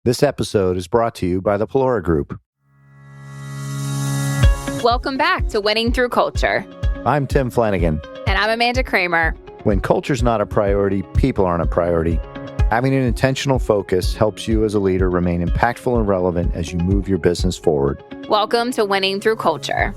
This episode is brought to you by the Pelora Group. Welcome back to Winning Through Culture. I'm Tim Flanagan. And I'm Amanda Kramer. When culture's not a priority, people aren't a priority. Having an intentional focus helps you as a leader remain impactful and relevant as you move your business forward. Welcome to Winning Through Culture.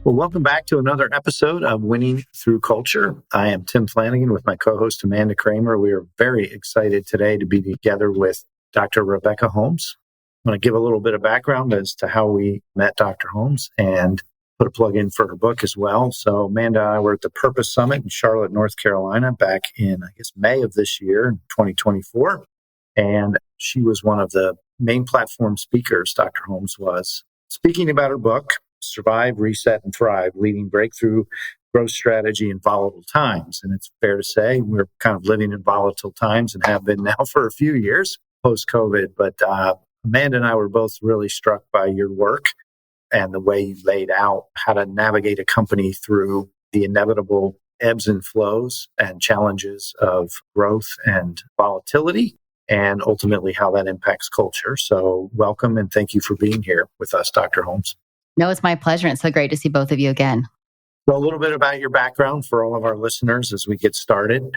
Well, welcome back to another episode of Winning Through Culture. I am Tim Flanagan with my co-host Amanda Kramer. We are very excited today to be together with Dr. Rebecca Homkes. I'm going to give a little bit of background as to how we met Dr. Homkes and put a plug in for her book as well. So Amanda and I were at the Purpose Summit in Charlotte, North Carolina back in, May of this year, 2024. And she was one of the main platform speakers, Dr. Homkes was, speaking about her book, Survive, Reset, and Thrive, Leading Breakthrough Growth Strategy in Volatile Times. And it's fair to say we're kind of living in volatile times and have been now for a few years post-COVID. But Amanda and I were both really struck by your work and the way you laid out how to navigate a company through the inevitable ebbs and flows and challenges of growth and volatility, and ultimately how that impacts culture. So welcome and thank you for being here with us, Dr. Homkes. No, it's my pleasure. It's so great to see both of you again. So a little bit about your background for all of our listeners as we get started.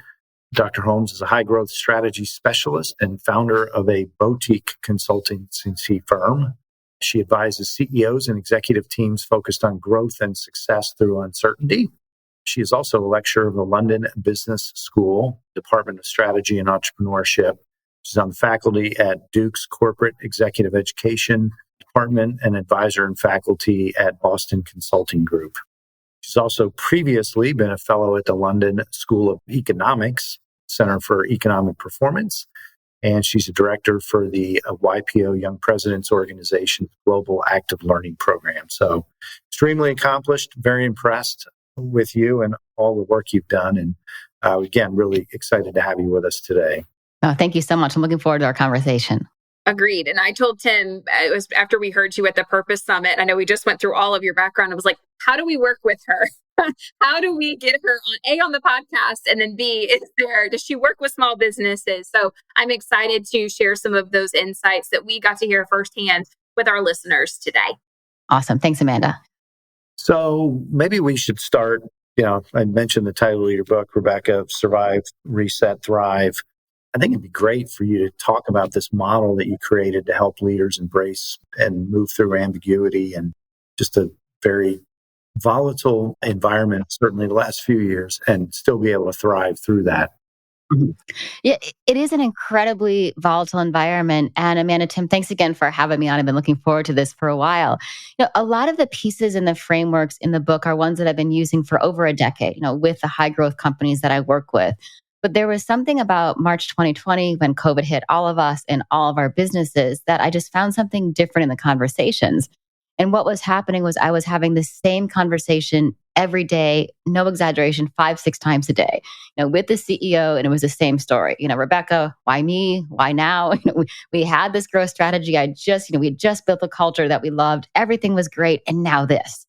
Dr. Homkes is a high growth strategy specialist and founder of a boutique consultancy firm. She advises CEOs and executive teams focused on growth and success through uncertainty. She is also a lecturer of the London Business School, Department of Strategy and Entrepreneurship. She's on the faculty at Duke's Corporate Executive Education Department and advisor and faculty at Boston Consulting Group. She's also previously been a fellow at the London School of Economics, Center for Economic Performance, and she's a director for the YPO Young Presidents Organization Global Active Learning Program. So extremely accomplished, very impressed with you and all the work you've done. And again, really excited to have you with us today. Oh, thank you so much. I'm looking forward to our conversation. Agreed. And I told Tim, it was after we heard you at the Purpose Summit, I know we just went through all of your background. I was like, how do we work with her? How do we get her on the podcast? And then B, does she work with small businesses? So I'm excited to share some of those insights that we got to hear firsthand with our listeners today. Awesome. Thanks, Amanda. So maybe we should start, I mentioned the title of your book, Rebecca, Survive, Reset, Thrive. I think it'd be great for you to talk about this model that you created to help leaders embrace and move through ambiguity and just a very volatile environment, certainly the last few years, and still be able to thrive through that. Mm-hmm. Yeah, it is an incredibly volatile environment. And Amanda, Tim, thanks again for having me on. I've been looking forward to this for a while. A lot of the pieces and the frameworks in the book are ones that I've been using for over a decade, with the high growth companies that I work with. But there was something about March 2020 when COVID hit all of us and all of our businesses that I just found something different in the conversations. And what was happening was I was having the same conversation every day, no exaggeration, 5-6 times a day, with the CEO. And it was the same story. Rebecca, why me? Why now? We had this growth strategy. We had just built a culture that we loved. Everything was great. And now this.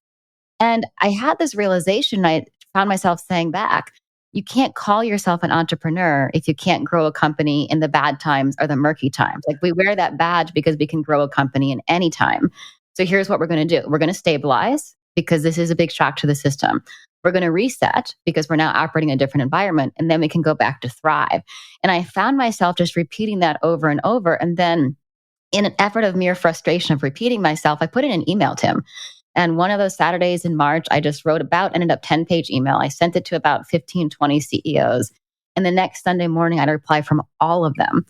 And I had this realization. I found myself saying back, you can't call yourself an entrepreneur if you can't grow a company in the bad times or the murky times. Like, we wear that badge because we can grow a company in any time. So here's what we're going to do. We're going to stabilize because this is a big shock to the system. We're going to reset because we're now operating in a different environment, and then we can go back to thrive. And I found myself just repeating that over and over. And then in an effort of mere frustration of repeating myself, I put in an email to him. And one of those Saturdays in March, I just ended up 10-page email. I sent it to about 15, 20 CEOs. And the next Sunday morning, I had a reply from all of them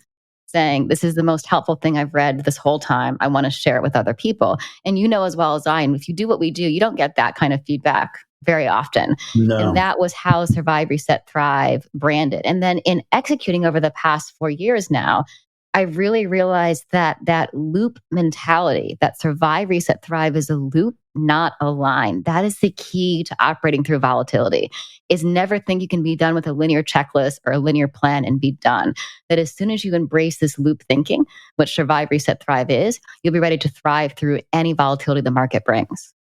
saying, this is the most helpful thing I've read this whole time. I want to share it with other people. And you know as well as I, and if you do what we do, you don't get that kind of feedback very often. No. And that was how Survive, Reset, Thrive branded. And then in executing over the past 4 years now, I really realized that loop mentality, that Survive, Reset, Thrive is a loop, not a line. That is the key to operating through volatility, is never think you can be done with a linear checklist or a linear plan and be done. That as soon as you embrace this loop thinking, which Survive, Reset, Thrive is, you'll be ready to thrive through any volatility the market brings.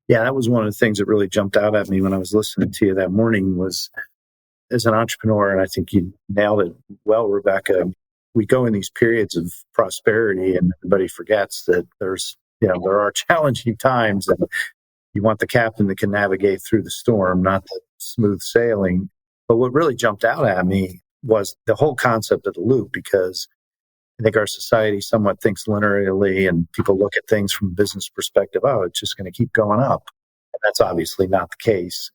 Yeah, that was one of the things that really jumped out at me when I was listening to you that morning was, as an entrepreneur, and I think you nailed it well, Rebecca, we go in these periods of prosperity and everybody forgets that there are challenging times, and you want the captain that can navigate through the storm, not the smooth sailing. But what really jumped out at me was the whole concept of the loop, because I think our society somewhat thinks linearly, and people look at things from a business perspective. Oh, it's just going to keep going up. And that's obviously not the case.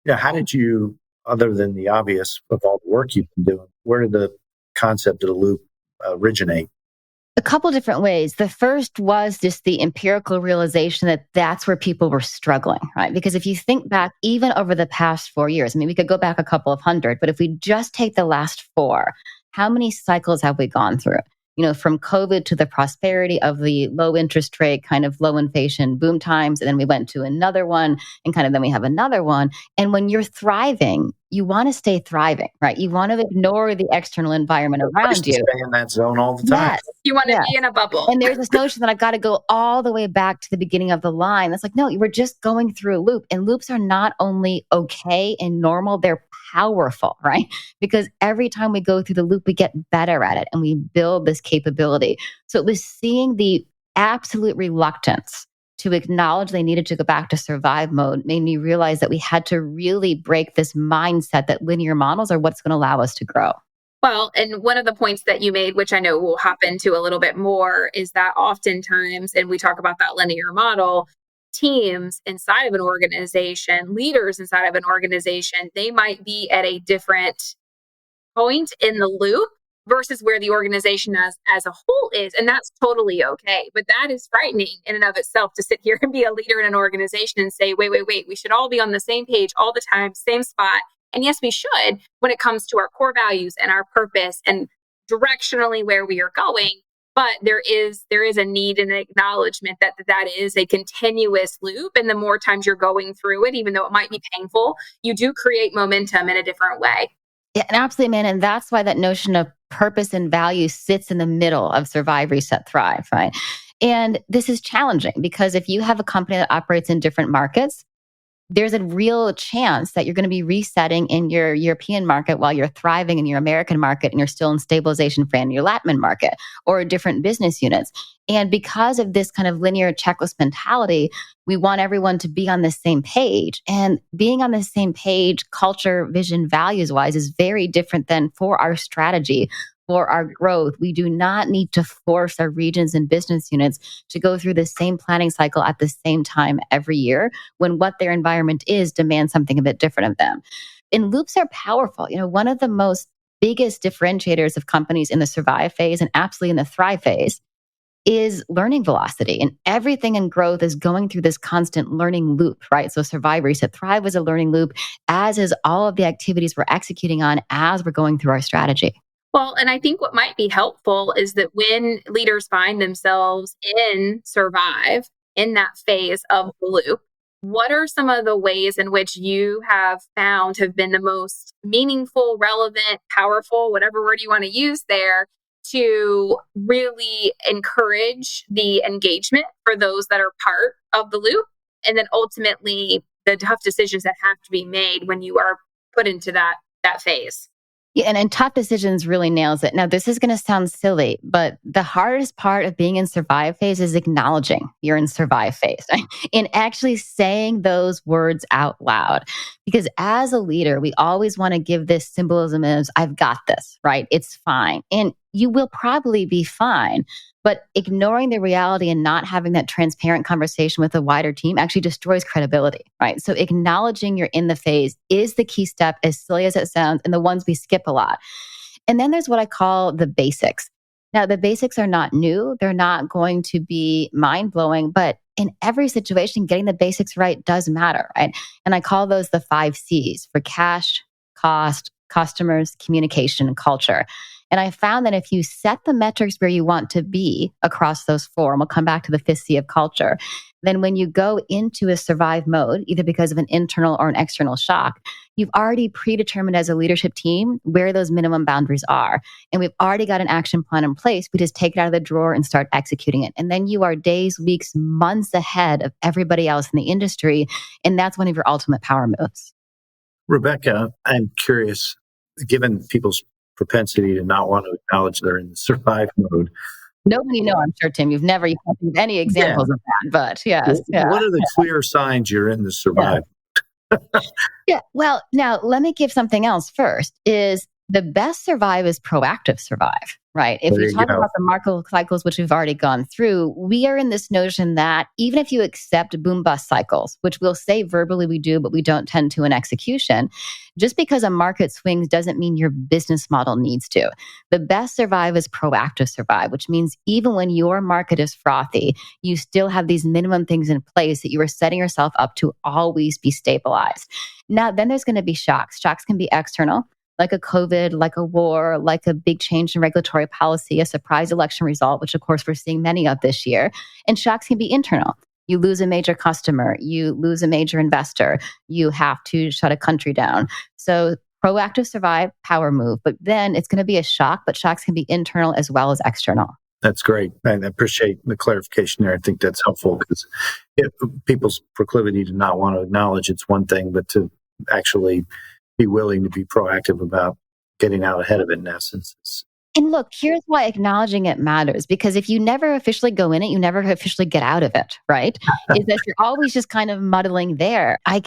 How did you, other than the obvious of all the work you've been doing, where did the concept of the loop originate? A couple different ways. The first was just the empirical realization that that's where people were struggling, right? Because if you think back, even over the past 4 years, I mean, we could go back a couple of hundred, but if we just take the last 4, how many cycles have we gone through? From COVID to the prosperity of the low interest rate, kind of low inflation boom times. And then we went to another one, and then we have another one. And when you're thriving, you want to stay thriving, right? You want to ignore the external environment around you. Stay in that zone all the time. Yes. You want to be in a bubble. And there's this notion that I've got to go all the way back to the beginning of the line. That's like, no, you were just going through a loop. And loops are not only okay and normal, they're powerful, right? Because every time we go through the loop, we get better at it and we build this capability. So it was seeing the absolute reluctance to acknowledge they needed to go back to survive mode made me realize that we had to really break this mindset that linear models are what's going to allow us to grow. Well, and one of the points that you made, which I know we'll hop into a little bit more, is that oftentimes, and we talk about that linear model, teams inside of an organization, leaders inside of an organization, they might be at a different point in the loop versus where the organization as a whole is. And that's totally okay. But that is frightening in and of itself, to sit here and be a leader in an organization and say, wait, we should all be on the same page all the time, same spot. And yes, we should, when it comes to our core values and our purpose and directionally where we are going. But there is a need and an acknowledgement that is a continuous loop. And the more times you're going through it, even though it might be painful, you do create momentum in a different way. Yeah, and absolutely, man. And that's why that notion of purpose and value sits in the middle of survive, reset, thrive, right? And this is challenging because if you have a company that operates in different markets, there's a real chance that you're going to be resetting in your European market while you're thriving in your American market and you're still in stabilization in your Latin market or different business units. And because of this kind of linear checklist mentality, we want everyone to be on the same page. And being on the same page, culture, vision, values wise, is very different than for our strategy. For our growth, we do not need to force our regions and business units to go through the same planning cycle at the same time every year when what their environment is demands something a bit different of them. And loops are powerful. One of the most biggest differentiators of companies in the survive phase and absolutely in the thrive phase is learning velocity. And everything in growth is going through this constant learning loop, right? So survive, reset, thrive is a learning loop, as is all of the activities we're executing on as we're going through our strategy. Well, and I think what might be helpful is that when leaders find themselves in survive, in that phase of the loop, what are some of the ways in which you have found have been the most meaningful, relevant, powerful, whatever word you want to use there, to really encourage the engagement for those that are part of the loop? And then ultimately the tough decisions that have to be made when you are put into that phase. Yeah, and tough decisions really nails it. Now, this is going to sound silly, but the hardest part of being in survive phase is acknowledging you're in survive phase, right? And actually saying those words out loud. Because as a leader, we always want to give this symbolism as I've got this, right? It's fine. And you will probably be fine. But ignoring the reality and not having that transparent conversation with a wider team actually destroys credibility, right? So acknowledging you're in the phase is the key step, as silly as it sounds, and the ones we skip a lot. And then there's what I call the basics. Now, the basics are not new. They're not going to be mind-blowing, but in every situation, getting the basics right does matter, right? And I call those the 5 C's for cash, cost, customers, communication, and culture. And I found that if you set the metrics where you want to be across those 4, and we'll come back to the 5th C of culture, then when you go into a survive mode, either because of an internal or an external shock, you've already predetermined as a leadership team where those minimum boundaries are. And we've already got an action plan in place. We just take it out of the drawer and start executing it. And then you are days, weeks, months ahead of everybody else in the industry. And that's one of your ultimate power moves. Rebecca, I'm curious, given people's propensity to not want to acknowledge they're in the survive mode. Nobody know, I'm sure, Tim, you can't give any examples of that, but yes. What are the clear signs you're in the survive? Yeah. Well, now let me give something else first is the best survive is proactive survive, right? If you talk about the market cycles, which we've already gone through, we are in this notion that even if you accept boom bust cycles, which we'll say verbally we do, but we don't tend to in execution, just because a market swings doesn't mean your business model needs to. The best survive is proactive survive, which means even when your market is frothy, you still have these minimum things in place that you are setting yourself up to always be stabilized. Now, then there's going to be shocks. Shocks can be external, like a COVID, like a war, like a big change in regulatory policy, a surprise election result, which of course we're seeing many of this year. And shocks can be internal. You lose a major customer, you lose a major investor, you have to shut a country down. So proactive survive, power move, but then it's going to be a shock, but shocks can be internal as well as external. That's great. I appreciate the clarification there. I think that's helpful because people's proclivity to not want to acknowledge it's one thing, but to actually be willing to be proactive about getting out ahead of it in essence. And look, here's why acknowledging it matters. Because if you never officially go in it, you never officially get out of it, right? Is that you're always just kind of muddling there. I'm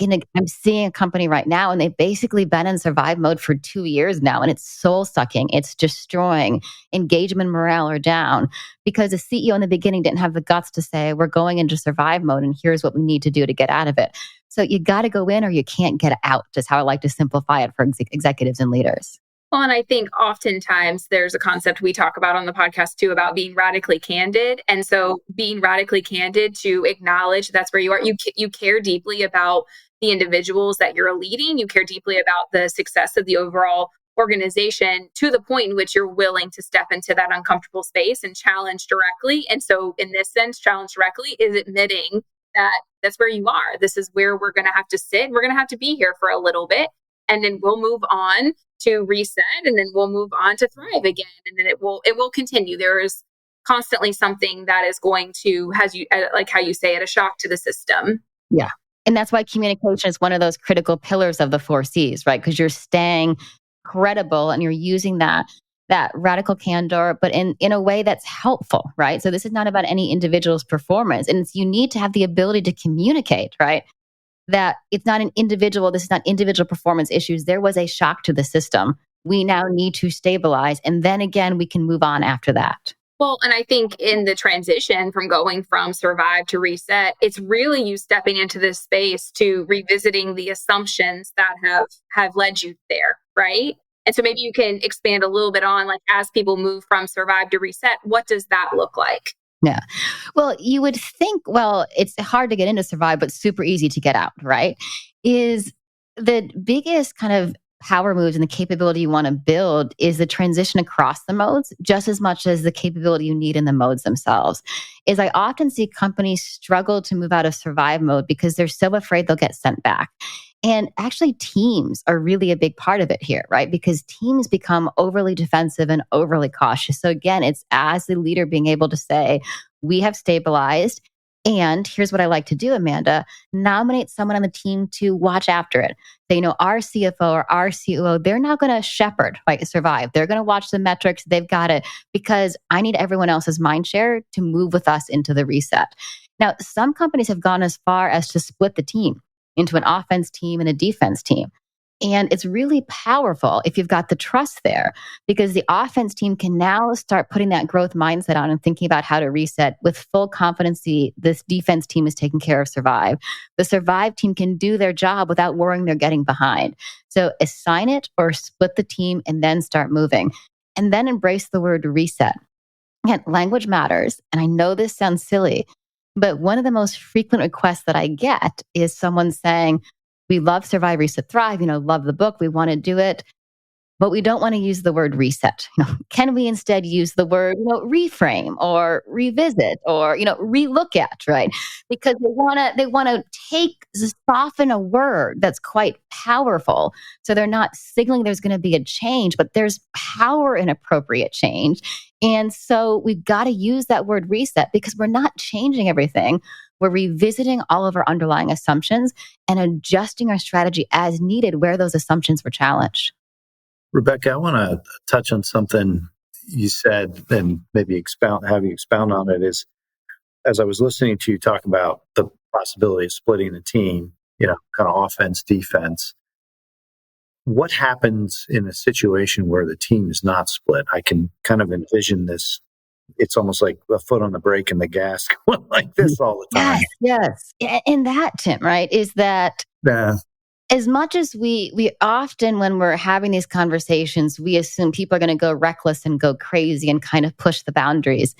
seeing a company right now, and they've basically been in survive mode for 2 years now, and it's soul sucking. It's destroying. Engagement morale are down because the CEO in the beginning didn't have the guts to say, we're going into survive mode, and here's what we need to do to get out of it. So you got to go in or you can't get out, is how I like to simplify it for executives and leaders. Well, and I think oftentimes there's a concept we talk about on the podcast too about being radically candid. And so being radically candid to acknowledge that's where you are. You care deeply about the individuals that you're leading. You care deeply about the success of the overall organization to the point in which you're willing to step into that uncomfortable space and challenge directly. And so in this sense, challenge directly is admitting that that's where you are. This is where we're going to have to sit. We're going to have to be here for a little bit. And then we'll move on to reset, and then we'll move on to thrive again. And then it will continue. There is constantly something that is going to, like how you say it, a shock to the system. Yeah. And that's why communication is one of those critical pillars of the 4 C's, right? Because you're staying credible and you're using that radical candor, but in a way that's helpful, right? So this is not about any individual's performance. And you need to have the ability to communicate, right? That it's not this is not individual performance issues. There was a shock to the system. We now need to stabilize. And then again, we can move on after that. Well, and I think in the transition from going from survive to reset, it's really you stepping into this space to revisiting the assumptions that have led you there, right? And so maybe you can expand a little bit on, like, as people move from survive to reset, what does that look like? Yeah. Well, you would think, it's hard to get into survive, but super easy to get out, right? Is the biggest kind of power moves and the capability you want to build is the transition across the modes, just as much as the capability you need in the modes themselves. Is I often see companies struggle to move out of survive mode because they're so afraid they'll get sent back. And actually, teams are really a big part of it here, right? Because teams become overly defensive and overly cautious. So again, it's as the leader being able to say, we have stabilized. And here's what I like to do, Amanda, nominate someone on the team to watch after it. So, our CFO or our COO, they're not going to shepherd, survive. They're going to watch the metrics. They've got it because I need everyone else's mind share to move with us into the reset. Now, some companies have gone as far as to split the team into an offense team and a defense team. And it's really powerful if you've got the trust there, because the offense team can now start putting that growth mindset on and thinking about how to reset with full confidence. This defense team is taking care of survive. The survive team can do their job without worrying they're getting behind. So assign it or split the team and then start moving. And then embrace the word reset. Again, language matters. And I know this sounds silly, but one of the most frequent requests that I get is someone saying, we love Survive, Reset, Thrive, love the book, we want to do it, but we don't want to use the word reset. Can we instead use the word, reframe or revisit or, relook at, right? Because they want to soften a word that's quite powerful. So they're not signaling there's going to be a change, but there's power in appropriate change. And so we've got to use that word reset because we're not changing everything. We're revisiting all of our underlying assumptions and adjusting our strategy as needed where those assumptions were challenged. Rebecca, I want to touch on something you said and maybe have you expound on it. Is as I was listening to you talk about the possibility of splitting the team, kind of offense, defense. What happens in a situation where the team is not split? I can kind of envision this. It's almost like a foot on the brake and the gas going like this all the time. Yes. And that, Tim, right, is that as much as we often, when we're having these conversations, we assume people are going to go reckless and go crazy and kind of push the boundaries.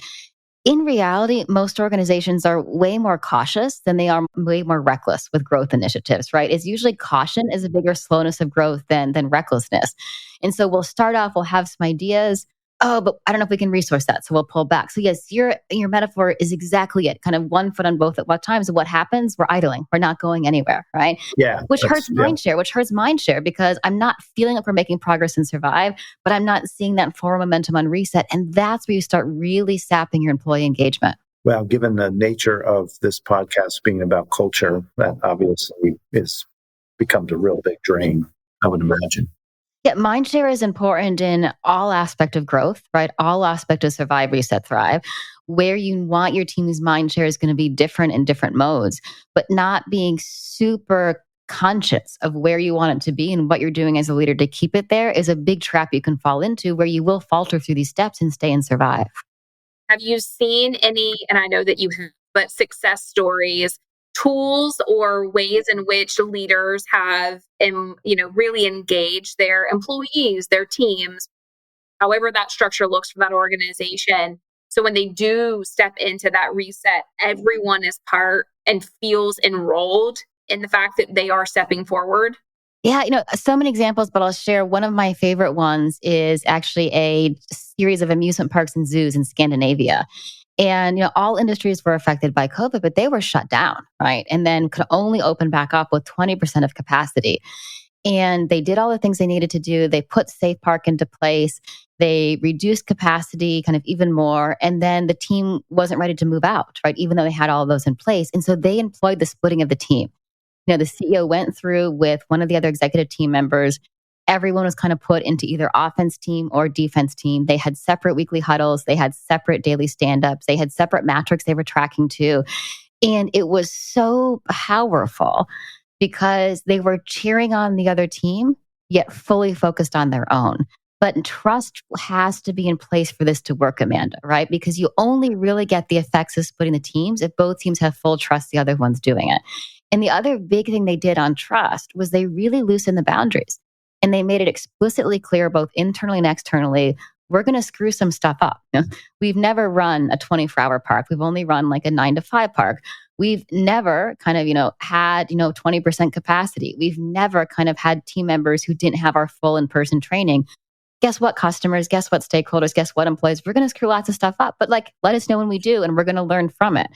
In reality, most organizations are way more cautious than they are way more reckless with growth initiatives, right? It's usually caution is a bigger slowness of growth than recklessness. And so we'll start off, we'll have some ideas. Oh, but I don't know if we can resource that. So we'll pull back. So yes, your metaphor is exactly it. Kind of one foot on both at what times. What happens? We're idling. We're not going anywhere, right? Yeah. Which hurts mind share because I'm not feeling like we're making progress and survive, but I'm not seeing that forward momentum on reset. And that's where you start really sapping your employee engagement. Well, given the nature of this podcast being about culture, that obviously becomes a real big drain, I would imagine. Yeah, mind share is important in all aspect of growth, right? All aspect of survive, reset, thrive. Where you want your team's mind share is going to be different in different modes, but not being super conscious of where you want it to be and what you're doing as a leader to keep it there is a big trap you can fall into where you will falter through these steps and stay and survive. Have you seen any, and I know that you have, but success stories, tools or ways in which leaders have, really engaged their employees, their teams, however that structure looks for that organization. So when they do step into that reset, everyone is part and feels enrolled in the fact that they are stepping forward. Yeah, so many examples, but I'll share one of my favorite ones is actually a series of amusement parks and zoos in Scandinavia. And, all industries were affected by COVID, but they were shut down, right? And then could only open back up with 20% of capacity. And they did all the things they needed to do. They put Safe Park into place. They reduced capacity kind of even more. And then the team wasn't ready to move out, right? Even though they had all of those in place. And so they employed the splitting of the team. The CEO went through with one of the other executive team members. Everyone was kind of put into either offense team or defense team. They had separate weekly huddles. They had separate daily stand-ups. They had separate metrics they were tracking too. And it was so powerful because they were cheering on the other team, yet fully focused on their own. But trust has to be in place for this to work, Amanda, right? Because you only really get the effects of splitting the teams if both teams have full trust the other one's doing it. And the other big thing they did on trust was they really loosened the boundaries. And they made it explicitly clear, both internally and externally, we're going to screw some stuff up. We've never run a 24-hour park. We've only run like a 9-to-5 park. We've never kind of, had, 20% capacity. We've never kind of had team members who didn't have our full in-person training. Guess what, customers? Guess what, stakeholders? Guess what, employees? We're going to screw lots of stuff up, but let us know when we do, and we're going to learn from it.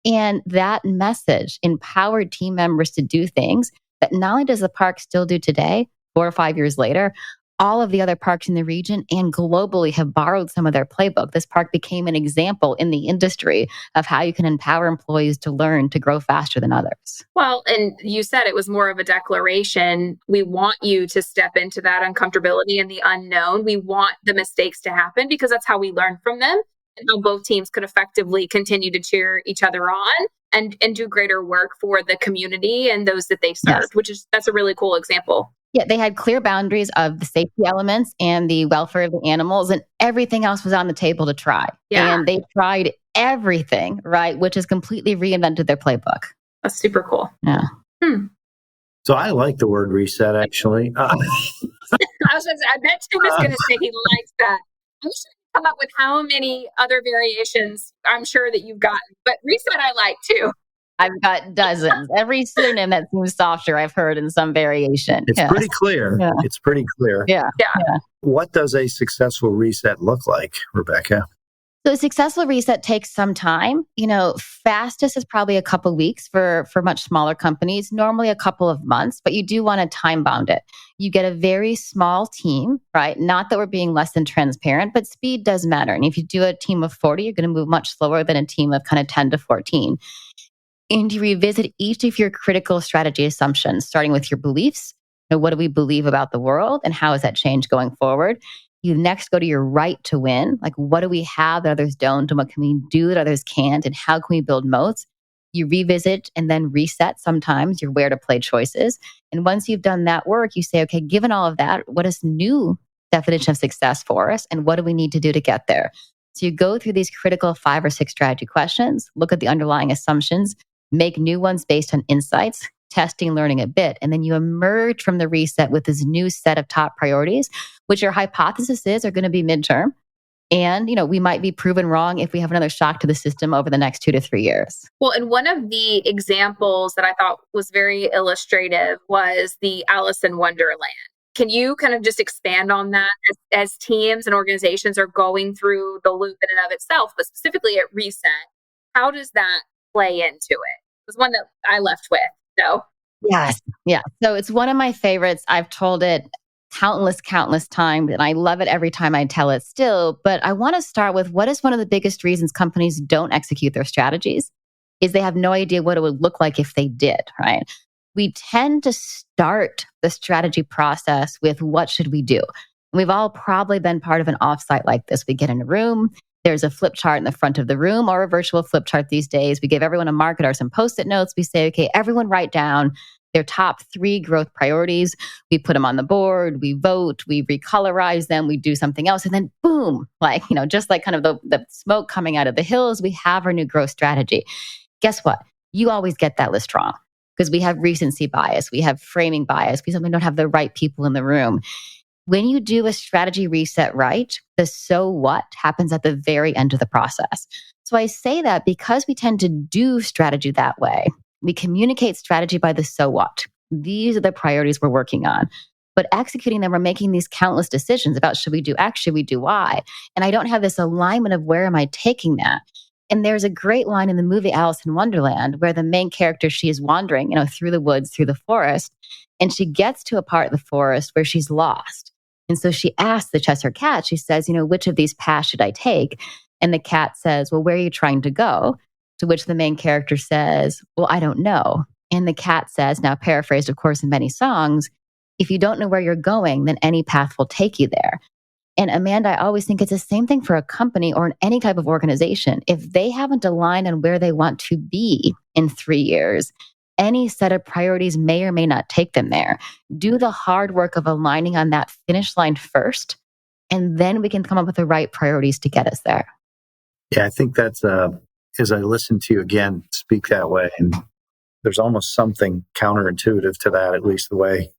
And that message empowered team members to do things that not only does the park still do today, 4 or 5 years later, all of the other parks in the region and globally have borrowed some of their playbook. This park became an example in the industry of how you can empower employees to learn to grow faster than others. Well, and you said it was more of a declaration. We want you to step into that uncomfortability and the unknown. We want the mistakes to happen because that's how we learn from them and how both teams could effectively continue to cheer each other on and do greater work for the community and those that they served, that's a really cool example. Yeah, they had clear boundaries of the safety elements and the welfare of the animals, and everything else was on the table to try. Yeah. And they tried everything, right? Which has completely reinvented their playbook. That's super cool. Yeah. So I like the word reset, actually. I bet Tim is going to say he likes that. I'm sure you come up with how many other variations I'm sure that you've gotten, but reset I like too. I've got dozens. Every synonym that seems softer, I've heard in some variation. It's pretty clear. Yeah. It's pretty clear. Yeah. What does a successful reset look like, Rebecca? So a successful reset takes some time. Fastest is probably a couple of weeks for much smaller companies, normally a couple of months, but you do want to time bound it. You get a very small team, right? Not that we're being less than transparent, but speed does matter. And if you do a team of 40, you're going to move much slower than a team of kind of 10 to 14. And you revisit each of your critical strategy assumptions, starting with your beliefs, What do we believe about the world and how has that changed going forward? You next go to your right to win. Like, what do we have that others don't? And what can we do that others can't? And how can we build moats? You revisit and then reset sometimes your where to play choices. And once you've done that work, you say, okay, given all of that, what is new definition of success for us? And what do we need to do to get there? So you go through these critical 5 or 6 strategy questions, look at the underlying assumptions, make new ones based on insights, testing, learning a bit. And then you emerge from the reset with this new set of top priorities, which your hypothesis is are going to be midterm. And, we might be proven wrong if we have another shock to the system over the next 2 to 3 years. Well, and one of the examples that I thought was very illustrative was the Alice in Wonderland. Can you kind of just expand on that as teams and organizations are going through the loop in and of itself, but specifically at Reset? How does that play into it? It was one that I left with. So, yes. Yeah. So it's one of my favorites. I've told it countless times, and I love it every time I tell it still. But I want to start with what is one of the biggest reasons companies don't execute their strategies is they have no idea what it would look like if they did, right? We tend to start the strategy process with what should we do? And we've all probably been part of an offsite like this. We get in a room, there's a flip chart in the front of the room or a virtual flip chart these days. We give everyone a market or some Post-it notes. We say, okay, everyone write down their top 3 growth priorities. We put them on the board, we vote, we recolorize them, we do something else. And then boom, just like kind of the smoke coming out of the hills, we have our new growth strategy. Guess what? You always get that list wrong because we have recency bias, we have framing bias, we sometimes don't have the right people in the room. When you do a strategy reset right, the so what happens at the very end of the process. So I say that because we tend to do strategy that way. We communicate strategy by the so what. These are the priorities we're working on. But executing them, we're making these countless decisions about should we do X, should we do Y? And I don't have this alignment of where am I taking that? And there's a great line in the movie Alice in Wonderland where the main character, she is wandering, through the woods, through the forest, and she gets to a part of the forest where she's lost. And so she asks the Cheshire Cat, she says, which of these paths should I take? And the cat says, well, where are you trying to go? To which the main character says, well, I don't know. And the cat says, now paraphrased, of course, in many songs, if you don't know where you're going, then any path will take you there. And Amanda, I always think it's the same thing for a company or in any type of organization. If they haven't aligned on where they want to be in 3 years, any set of priorities may or may not take them there. Do the hard work of aligning on that finish line first, and then we can come up with the right priorities to get us there. Yeah, I think that's, as I listen to you again speak that way, and there's almost something counterintuitive to that, at least the way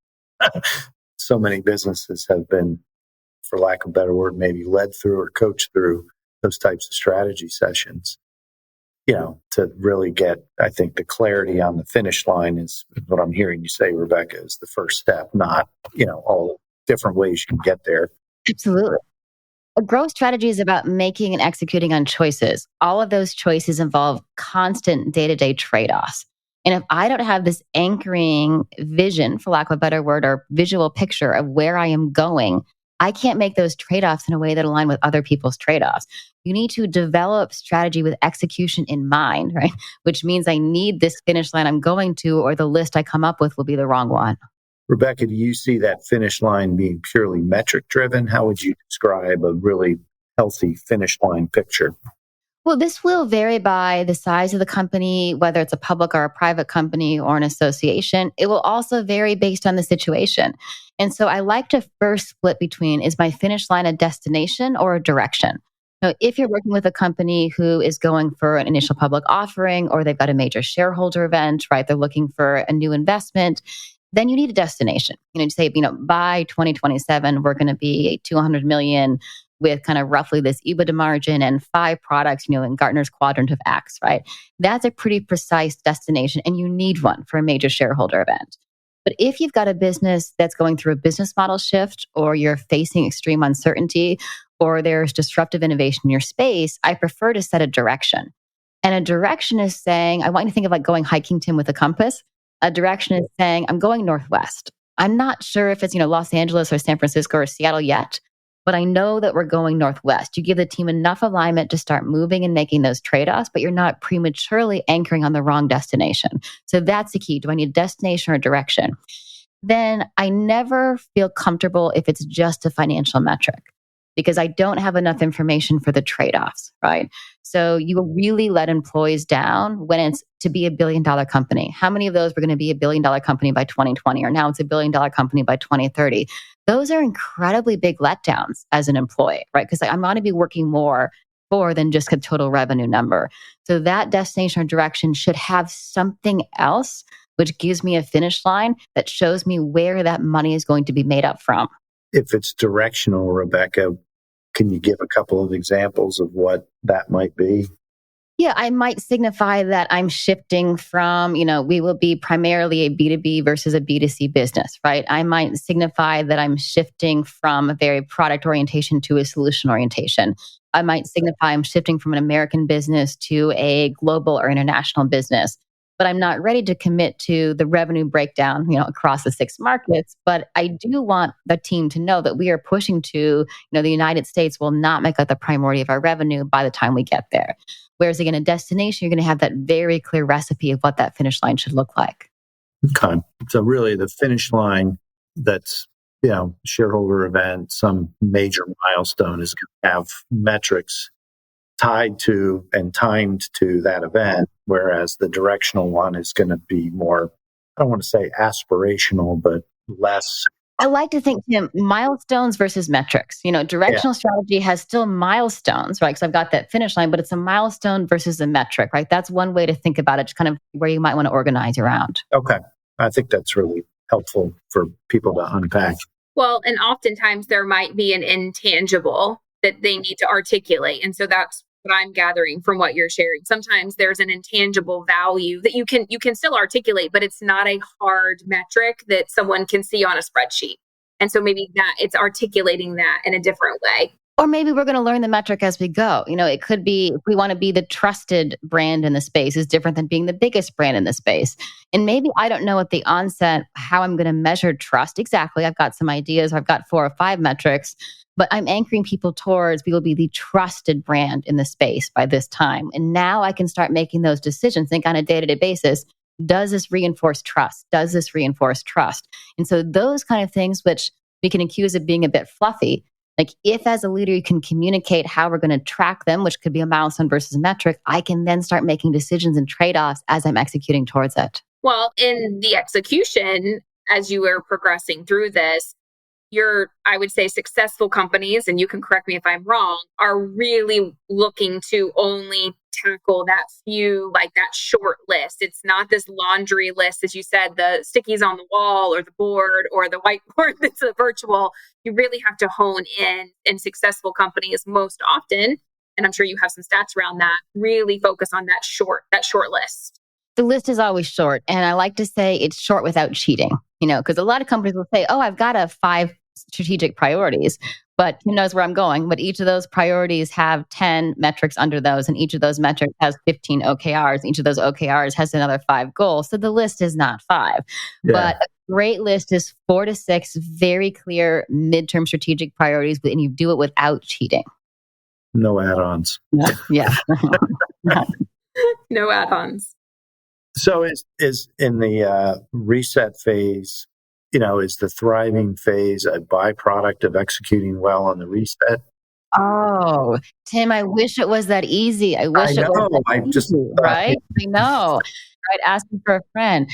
so many businesses have been, for lack of a better word, maybe led through or coached through those types of strategy sessions. To really get, I think, the clarity on the finish line is what I'm hearing you say, Rebecca, is the first step, not, all different ways you can get there. Absolutely. A growth strategy is about making and executing on choices. All of those choices involve constant day-to-day trade-offs. And if I don't have this anchoring vision, for lack of a better word, or visual picture of where I am going, I can't make those trade-offs in a way that align with other people's trade-offs. You need to develop strategy with execution in mind, right? Which means I need this finish line I'm going to, or the list I come up with will be the wrong one. Rebecca, do you see that finish line being purely metric driven? How would you describe a really healthy finish line picture? Well, this will vary by the size of the company, whether it's a public or a private company or an association. It will also vary based on the situation. And so I like to first split between, is my finish line a destination or a direction? Now, if you're working with a company who is going for an initial public offering, or they've got a major shareholder event, right? They're looking for a new investment, then you need a destination. You say, by 2027, we're going to be 200 million with kind of roughly this EBITDA margin and 5 products, in Gartner's quadrant of X, right? That's a pretty precise destination, and you need one for a major shareholder event. But if you've got a business that's going through a business model shift, or you're facing extreme uncertainty, or there's disruptive innovation in your space, I prefer to set a direction. And a direction is saying, I want you to think of like going hiking, Tim, with a compass. A direction is saying, I'm going northwest. I'm not sure if it's, Los Angeles or San Francisco or Seattle yet, but I know that we're going northwest. You give the team enough alignment to start moving and making those trade-offs, but you're not prematurely anchoring on the wrong destination. So that's the key. Do I need a destination or a direction? then I never feel comfortable if it's just a financial metric because I don't have enough information for the trade-offs, right? So you really let employees down when it's to be $1 billion company. How many of those were going to be $1 billion company by 2020, or now it's $1 billion company by 2030? Those are incredibly big letdowns as an employee, right? Because I'm going to be working more for than just a total revenue number. So that destination or direction should have something else, which gives me a finish line that shows me where that money is going to be made up from. If it's directional, Rebecca, can you give a couple of examples of what that might be? Yeah, I might signify that I'm shifting from, we will be primarily a B2B versus a B2C business, right? I might signify that I'm shifting from a very product orientation to a solution orientation. I might signify I'm shifting from an American business to a global or international business. But I'm not ready to commit to the revenue breakdown, across the 6 markets. But I do want the team to know that we are pushing to, the United States will not make up the priority of our revenue by the time we get there. Whereas again, a destination, you're going to have that very clear recipe of what that finish line should look like. Okay. So really the finish line that's, shareholder event, some major milestone is going to have metrics tied to and timed to that event, whereas the directional one is going to be more, I don't want to say aspirational, but less. I like to think, Tim, milestones versus metrics. Directional strategy has still milestones, right? Because I've got that finish line, but it's a milestone versus a metric, right? That's one way to think about it, just kind of where you might want to organize around. Okay. I think that's really helpful for people to unpack. Well, and oftentimes there might be an intangible that they need to articulate. And so that's what I'm gathering from what you're sharing. Sometimes there's an intangible value that you can still articulate, but it's not a hard metric that someone can see on a spreadsheet. And so maybe that it's articulating that in a different way. Or maybe we're going to learn the metric as we go. It could be if we want to be the trusted brand in the space is different than being the biggest brand in the space. And maybe I don't know at the onset how I'm going to measure trust exactly. I've got some ideas. I've got 4 or 5 metrics, but I'm anchoring people towards we will be the trusted brand in the space by this time. And now I can start making those decisions, think on a day-to-day basis. Does this reinforce trust? Does this reinforce trust? And so those kind of things, which we can accuse of being a bit fluffy, like if as a leader you can communicate how we're going to track them, which could be a milestone versus a metric, I can then start making decisions and trade-offs as I'm executing towards it. Well, in the execution, as you were progressing through this, I would say successful companies, and you can correct me if I'm wrong, are really looking to only tackle that few, like that short list. It's not this laundry list, as you said, the stickies on the wall or the board or the whiteboard that's a virtual. You really have to hone in successful companies most often. And I'm sure you have some stats around that, really focus on that short list. The list is always short. And I like to say it's short without cheating, because a lot of companies will say, oh, I've got 5 strategic priorities, but who knows where I'm going. But each of those priorities have 10 metrics under those, and each of those metrics has 15 OKRs. Each of those OKRs has another 5 goals. So the list is not 5. Yeah. But a great list is 4 to 6 very clear midterm strategic priorities, and you do it without cheating. No add-ons. Yeah. No add-ons. So is in the reset phase, is the thriving phase a byproduct of executing well on the reset? Oh, Tim, I wish it was that easy. I wish it was that easy, right? I know, right? Asking for a friend.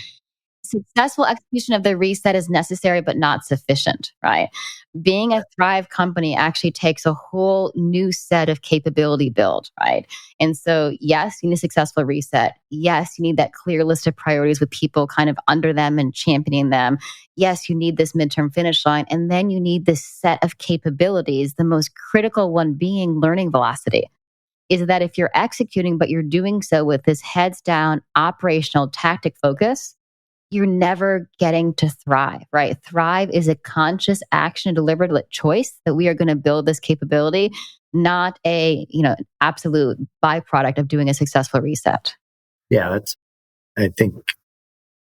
Successful execution of the reset is necessary, but not sufficient, right? Being a Thrive company actually takes a whole new set of capability build, right? And so, yes, you need a successful reset. Yes, you need that clear list of priorities with people kind of under them and championing them. Yes, you need this midterm finish line. And then you need this set of capabilities, the most critical one being learning velocity. Is that if you're executing, but you're doing so with this heads down operational tactic focus, you're never getting to thrive, right? Thrive is a conscious action, a deliberate choice that we are going to build this capability, not a, absolute byproduct of doing a successful reset. Yeah, I think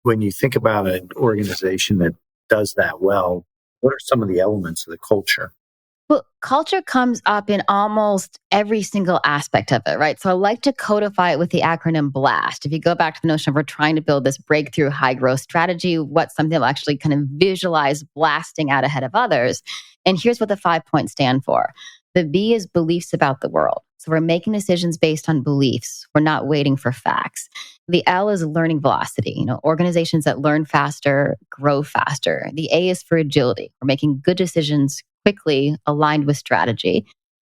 when you think about an organization that does that well, what are some of the elements of the culture? Well, culture comes up in almost every single aspect of it, right? So I like to codify it with the acronym BLAST. If you go back to the notion of we're trying to build this breakthrough high growth strategy, what's something that will actually kind of visualize blasting out ahead of others? And here's what the 5 points stand for. The B is beliefs about the world. So we're making decisions based on beliefs. We're not waiting for facts. The L is learning velocity. Organizations that learn faster, grow faster. The A is for agility. We're making good decisions quickly, aligned with strategy.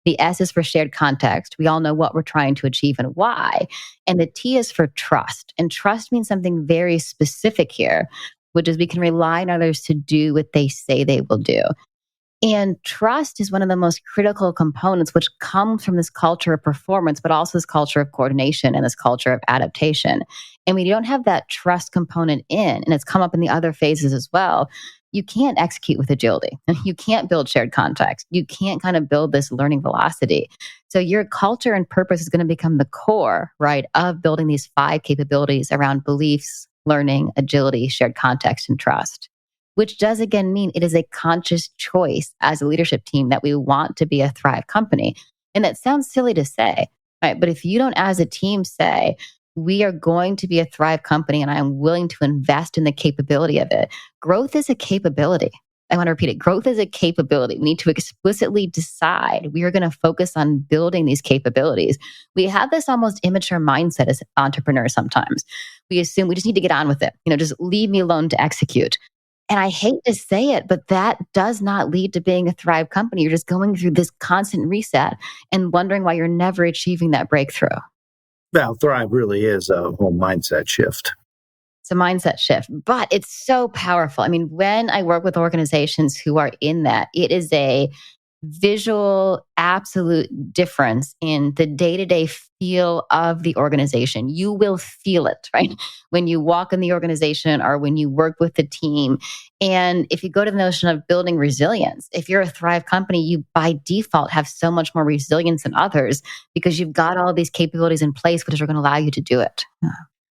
The S is for shared context. We all know what we're trying to achieve and why. And the T is for trust. And trust means something very specific here, which is we can rely on others to do what they say they will do. And trust is one of the most critical components, which comes from this culture of performance, but also this culture of coordination and this culture of adaptation. And when you don't have that trust component in, and it's come up in the other phases as well, you can't execute with agility. You can't build shared context. You can't kind of build this learning velocity. So your culture and purpose is going to become the core, right, of building these 5 capabilities around beliefs, learning, agility, shared context, and trust. Which does again mean it is a conscious choice as a leadership team that we want to be a Thrive company. And that sounds silly to say, right? But if you don't as a team say, we are going to be a Thrive company and I am willing to invest in the capability of it. Growth is a capability. I want to repeat it. Growth is a capability. We need to explicitly decide we are going to focus on building these capabilities. We have this almost immature mindset as entrepreneurs sometimes. We assume we just need to get on with it. Just leave me alone to execute. And I hate to say it, but that does not lead to being a Thrive company. You're just going through this constant reset and wondering why you're never achieving that breakthrough. Well, Thrive really is a whole mindset shift. It's a mindset shift, but it's so powerful. I mean, when I work with organizations who are in that, it is a visual, absolute difference in the day-to-day feel of the organization. You will feel it, right? When you walk in the organization or when you work with the team. And if you go to the notion of building resilience, if you're a Thrive company, you by default have so much more resilience than others because you've got all these capabilities in place, which are going to allow you to do it.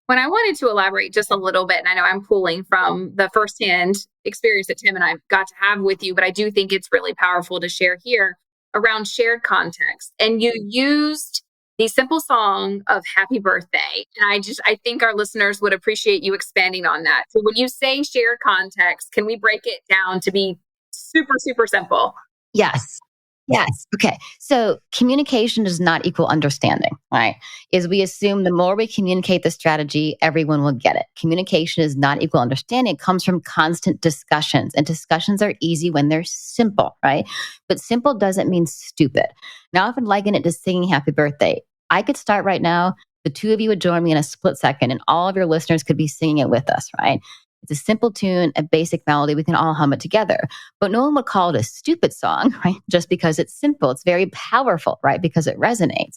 When I wanted to elaborate just a little bit, and I know I'm pulling from the firsthand experience that Tim and I got to have with you, but I do think it's really powerful to share here around shared context. And you used the simple song of Happy Birthday. And I think our listeners would appreciate you expanding on that. So when you say shared context, can we break it down to be super, super simple? Yes. Yes. Okay. So communication does not equal understanding, right? Is we assume the more we communicate the strategy, everyone will get it. Communication is not equal understanding. It comes from constant discussions, and discussions are easy when they're simple, right? But simple doesn't mean stupid. Now, I often liken it to singing Happy Birthday. I could start right now. The two of you would join me in a split second, and all of your listeners could be singing it with us, right? It's a simple tune, a basic melody. We can all hum it together. But no one would call it a stupid song, right? Just because it's simple. It's very powerful, right? Because it resonates.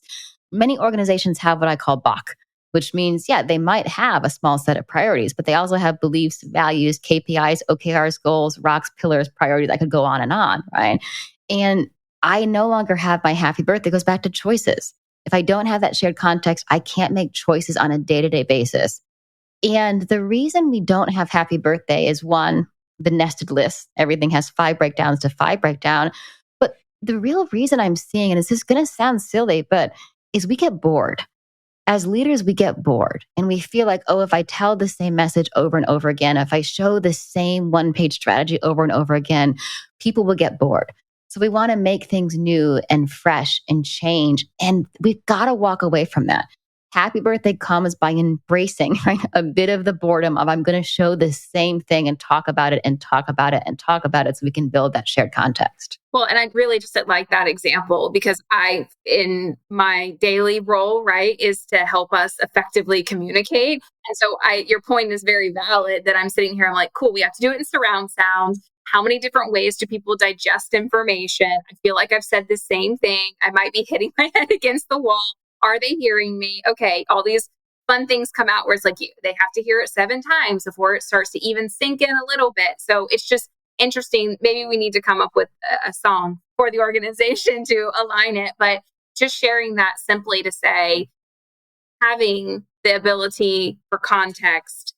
Many organizations have what I call BOK, which means, yeah, they might have a small set of priorities, but they also have beliefs, values, KPIs, OKRs, goals, rocks, pillars, priorities. I could go on, right? And I no longer have my happy birthday. It goes back to choices. If I don't have that shared context, I can't make choices on a day-to-day basis. And the reason we don't have happy birthday is one, the nested list. Everything has 5 breakdowns to 5 breakdown. But the real reason I'm seeing, and this is going to sound silly, but is we get bored. As leaders, we get bored and we feel like, oh, if I tell the same message over and over again, if I show the same 1-page strategy over and over again, people will get bored. So we want to make things new and fresh and change. And we've got to walk away from that. Happy birthday comes by embracing, right, a bit of the boredom of I'm going to show the same thing and talk about it and talk about it and talk about it so we can build that shared context. Well, and I really just like that example because in my daily role, right, is to help us effectively communicate. And so your point is very valid that I'm sitting here, I'm like, cool, we have to do it in surround sound. How many different ways do people digest information? I feel like I've said the same thing. I might be hitting my head against the wall. Are they hearing me? Okay, all these fun things come out where it's like they have to hear it 7 times before it starts to even sink in a little bit. So it's just interesting. Maybe we need to come up with a song for the organization to align it. But just sharing that simply to say, having the ability for context,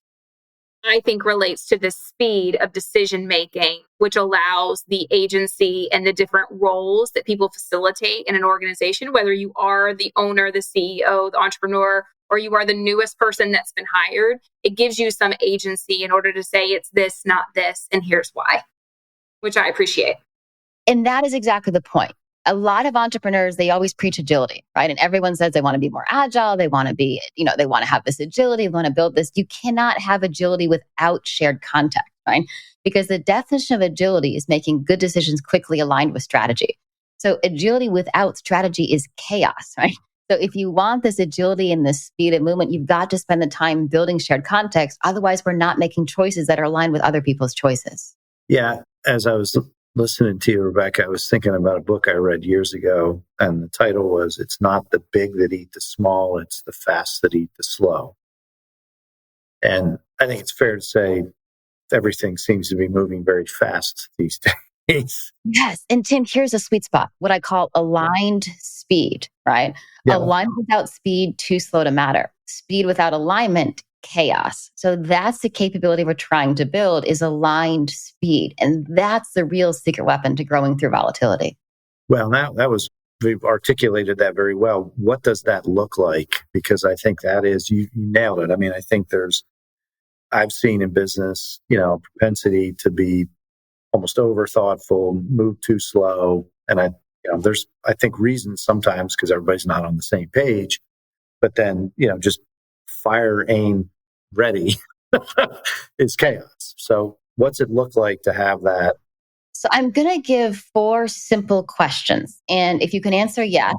I think relates to the speed of decision making which allows the agency and the different roles that people facilitate in an organization, whether you are the owner, the CEO, the entrepreneur, or you are the newest person that's been hired. It gives you some agency in order to say it's this, not this, and here's why, which I appreciate. And that is exactly the point. A lot of entrepreneurs, they always preach agility, right? And everyone says they want to be more agile. They want to be, they want to have this agility, they want to build this. You cannot have agility without shared context, right? Because the definition of agility is making good decisions quickly aligned with strategy. So agility without strategy is chaos, right? So if you want this agility and this speed of movement, you've got to spend the time building shared context. Otherwise, we're not making choices that are aligned with other people's choices. Yeah. As I was listening to you, Rebecca, I was thinking about a book I read years ago, and the title was, "It's not the big that eat the small, it's the fast that eat the slow." And I think it's fair to say everything seems to be moving very fast these days. Yes. And Tim, here's a sweet spot, what I call aligned speed, right? Yeah. Alignment without speed, too slow to matter. Speed without alignment, chaos. So that's the capability we're trying to build, is aligned speed. And that's the real secret weapon to growing through volatility. Well, now we've articulated that very well. What does that look like? Because I think that is, you nailed it. I mean, I think I've seen in business, a propensity to be almost over thoughtful, move too slow. And there's, I think, reasons sometimes because everybody's not on the same page, but then, just fire, aim, ready is chaos. So what's it look like to have that? So I'm going to give 4 simple questions. And if you can answer yes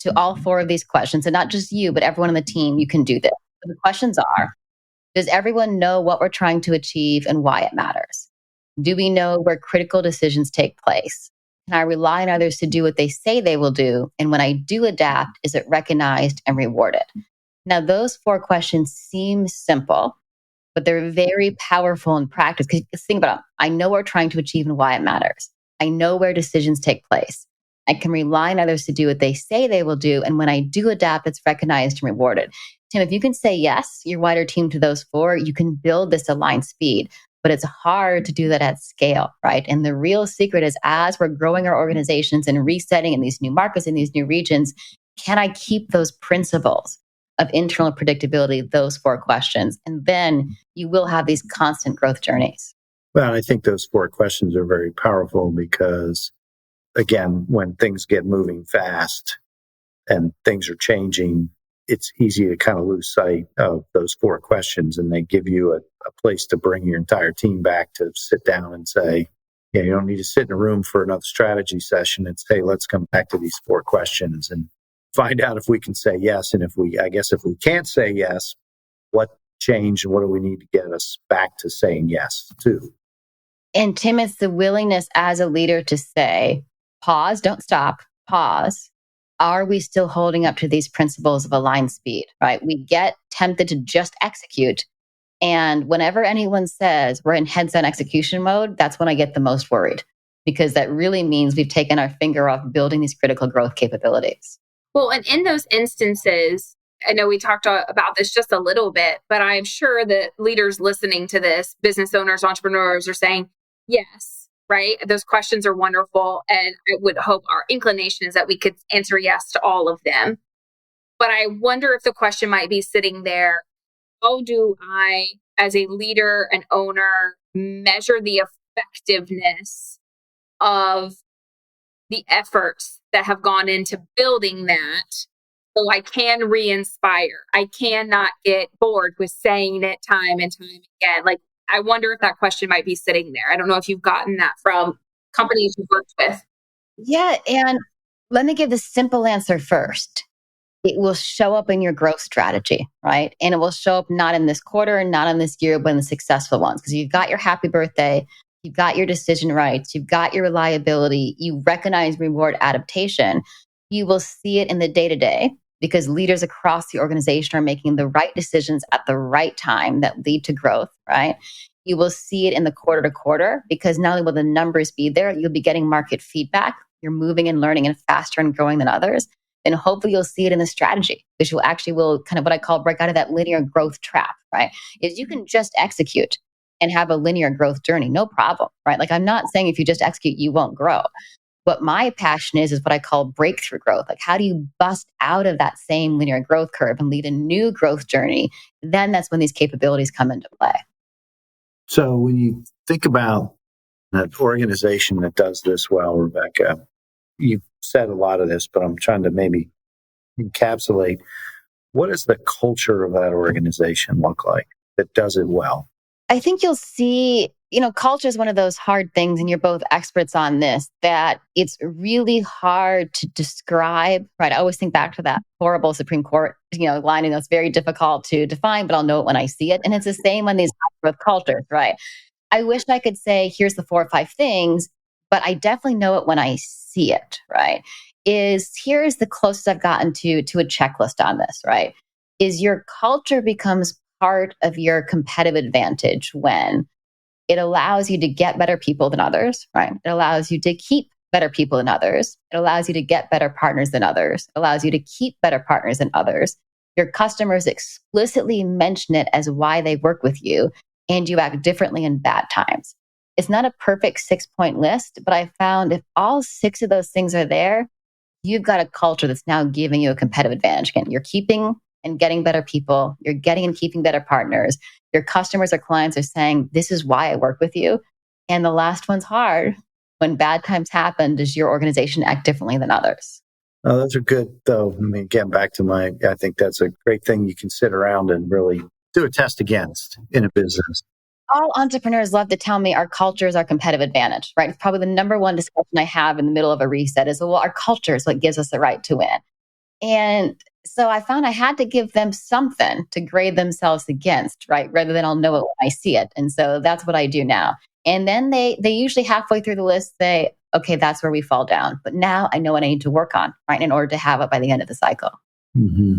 to all 4 of these questions, and not just you, but everyone on the team, you can do this. So the questions are, does everyone know what we're trying to achieve and why it matters? Do we know where critical decisions take place? Can I rely on others to do what they say they will do? And when I do adapt, is it recognized and rewarded? Now, those 4 questions seem simple, but they're very powerful in practice. Because think about it. I know what we're trying to achieve and why it matters. I know where decisions take place. I can rely on others to do what they say they will do. And when I do adapt, it's recognized and rewarded. Tim, if you can say yes, your wider team to those 4, you can build this aligned speed. But it's hard to do that at scale, right? And the real secret is, as we're growing our organizations and resetting in these new markets, in these new regions, can I keep those principles of internal predictability, those 4 questions? And then you will have these constant growth journeys. Well, I think those 4 questions are very powerful because, again, when things get moving fast and things are changing, it's easy to kind of lose sight of those 4 questions, and they give you a place to bring your entire team back to sit down and say, you don't need to sit in a room for another strategy session and say, let's come back to these 4 questions and find out if we can say yes. And if we can't say yes, what changed and what do we need to get us back to saying yes to? And Tim, it's the willingness as a leader to say, pause, don't stop, pause. Are we still holding up to these principles of aligned speed, right? We get tempted to just execute. And whenever anyone says we're in heads down execution mode, that's when I get the most worried, because that really means we've taken our finger off building these critical growth capabilities. Well, and in those instances, I know we talked about this just a little bit, but I'm sure that leaders listening to this, business owners, entrepreneurs, are saying, yes, right? Those questions are wonderful. And I would hope our inclination is that we could answer yes to all of them. But I wonder if the question might be sitting there, how do I, as a leader and owner, measure the effectiveness of the efforts that have gone into building that so I can re-inspire? I cannot get bored with saying it time and time again. Like, I wonder if that question might be sitting there. I don't know if you've gotten that from companies you've worked with. Yeah. And let me give the simple answer first. It will show up in your growth strategy, right? And it will show up not in this quarter and not in this year, but in the successful ones. Because you've got your happy birthday, you've got your decision rights, you've got your reliability, you recognize reward adaptation. You will see it in the day-to-day because leaders across the organization are making the right decisions at the right time that lead to growth, right? You will see it in the quarter to quarter because not only will the numbers be there, you'll be getting market feedback. You're moving and learning and faster and growing than others. And hopefully you'll see it in the strategy, which will kind of what I call break out of that linear growth trap, right? Is you can just execute. and have a linear growth journey. No problem, right? Like I'm not saying if you just execute, you won't grow. What my passion is what I call breakthrough growth. Like how do you bust out of that same linear growth curve and lead a new growth journey? Then that's when these capabilities come into play. So when you think about an organization that does this well, Rebecca, you've said a lot of this, but I'm trying to maybe encapsulate. What does the culture of that organization look like that does it well? I think you'll see, culture is one of those hard things, and you're both experts on this, that it's really hard to describe, right? I always think back to that horrible Supreme Court, line, and it's very difficult to define, but I'll know it when I see it. And it's the same on these with cultures, right? I wish I could say, here's the 4 or 5 things, but I definitely know it when I see it, right? Here's the closest I've gotten to a checklist on this, right? Is your culture becomes part of your competitive advantage when it allows you to get better people than others, right? It allows you to keep better people than others. It allows you to get better partners than others. It allows you to keep better partners than others. Your customers explicitly mention it as why they work with you, and you act differently in bad times. It's not a perfect 6-point list, but I found if all 6 of those things are there, you've got a culture that's now giving you a competitive advantage. Again, you're keeping and getting better people. You're getting and keeping better partners. Your customers or clients are saying, this is why I work with you. And the last one's hard. When bad times happen, does your organization act differently than others? Oh, those are good, though. I mean, getting back to I think that's a great thing you can sit around and really do a test against in a business. All entrepreneurs love to tell me our culture is our competitive advantage, right? It's probably the number one discussion I have in the middle of a reset is, well, our culture is what gives us the right to win. And so I found I had to give them something to grade themselves against, right? Rather than I'll know it when I see it. And so that's what I do now. And then they usually halfway through the list say, okay, that's where we fall down. But now I know what I need to work on, right? In order to have it by the end of the cycle. Mm-hmm.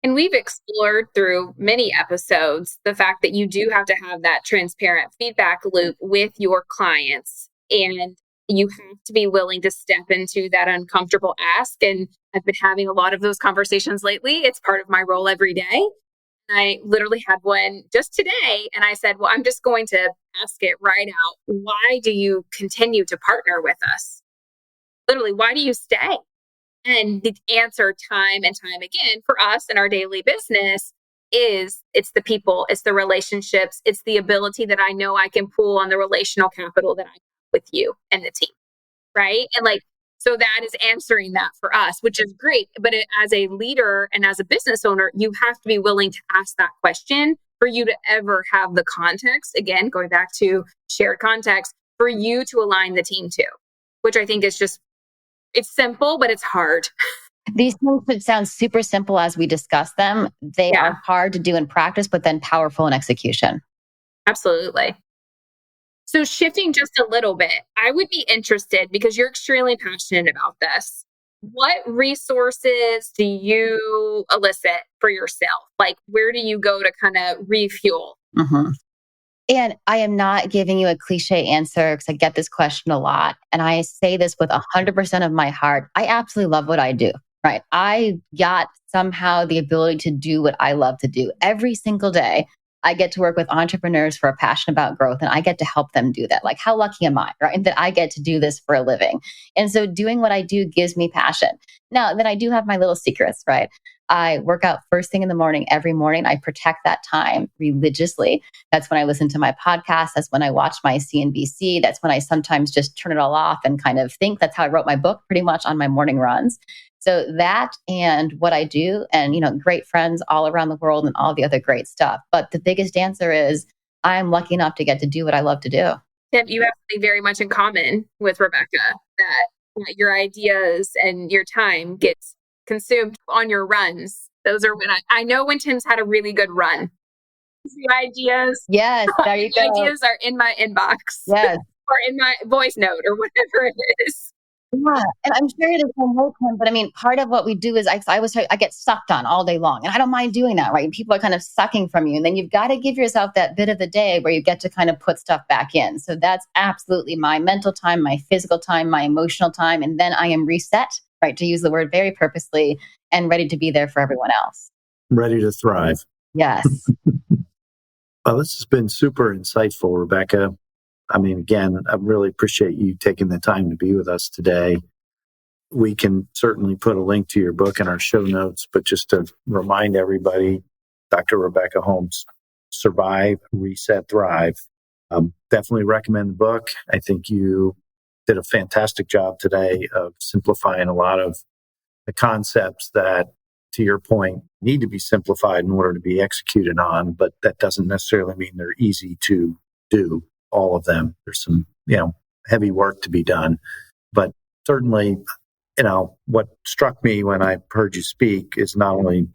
And we've explored through many episodes the fact that you do have to have that transparent feedback loop with your clients. And you have to be willing to step into that uncomfortable ask. And I've been having a lot of those conversations lately. It's part of my role every day. I literally had one just today. And I said, well, I'm just going to ask it right out. Why do you continue to partner with us? Literally, why do you stay? And the answer time and time again for us in our daily business is it's the people, it's the relationships, it's the ability that I know I can pull on the relational capital that I have with you and the team, right? And so that is answering that for us, which is great. But as a leader and as a business owner, you have to be willing to ask that question for you to ever have the context, again, going back to shared context, for you to align the team to, which I think is just, it's simple, but it's hard. These things could sound super simple as we discuss them. They are hard to do in practice, but then powerful in execution. Absolutely. So shifting just a little bit, I would be interested because you're extremely passionate about this. What resources do you elicit for yourself? Like, where do you go to kind of refuel? Mm-hmm. And I am not giving you a cliche answer because I get this question a lot. And I say this with 100% of my heart. I absolutely love what I do, right? I got somehow the ability to do what I love to do every single day. I get to work with entrepreneurs who are passionate about growth, and I get to help them do that. Like, how lucky am I, right? And that I get to do this for a living. And so doing what I do gives me passion. Now, then I do have my little secrets, right? I work out first thing in the morning, every morning. I protect that time religiously. That's when I listen to my podcast. That's when I watch my CNBC. That's when I sometimes just turn it all off and kind of think. That's how I wrote my book, pretty much on my morning runs. So that and what I do, and great friends all around the world and all the other great stuff. But the biggest answer is I'm lucky enough to get to do what I love to do. Tim, you have something very much in common with Rebecca, that your ideas and your time gets consumed on your runs. Those are when I know when Tim's had a really good run. The ideas. Yes, there you go. Ideas are in my inbox. Yes. Or in my voice note or whatever it is. Yeah, and I'm sure it is from work, but I mean, part of what we do is I get sucked on all day long, and I don't mind doing that, right? People are kind of sucking from you, and then you've got to give yourself that bit of the day where you get to kind of put stuff back in. So that's absolutely my mental time, my physical time, my emotional time, and then I am reset, right? To use the word very purposely, and ready to be there for everyone else. Ready to thrive. Yes. Well, this has been super insightful, Rebecca. I mean, again, I really appreciate you taking the time to be with us today. We can certainly put a link to your book in our show notes, but just to remind everybody, Dr. Rebecca Holmes, Survive, Reset, Thrive. Definitely recommend the book. I think you did a fantastic job today of simplifying a lot of the concepts that, to your point, need to be simplified in order to be executed on, but that doesn't necessarily mean they're easy to do, all of them. There's some, heavy work to be done. But certainly, what struck me when I heard you speak is not only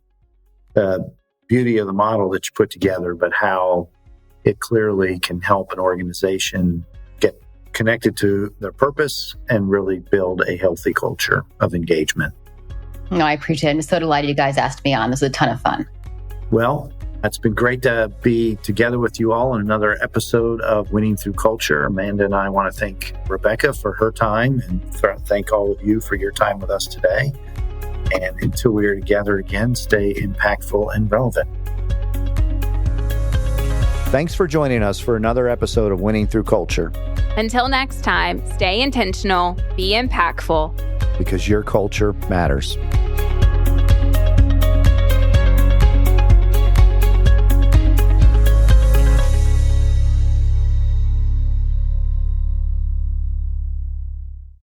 the beauty of the model that you put together, but how it clearly can help an organization get connected to their purpose and really build a healthy culture of engagement. No, I appreciate it. I'm so delighted you guys asked me on. This was a ton of fun. Well, it's been great to be together with you all in another episode of Winning Through Culture. Amanda and I want to thank Rebecca for her time and thank all of you for your time with us today. And until we are together again, stay impactful and relevant. Thanks for joining us for another episode of Winning Through Culture. Until next time, stay intentional, be impactful, because your culture matters.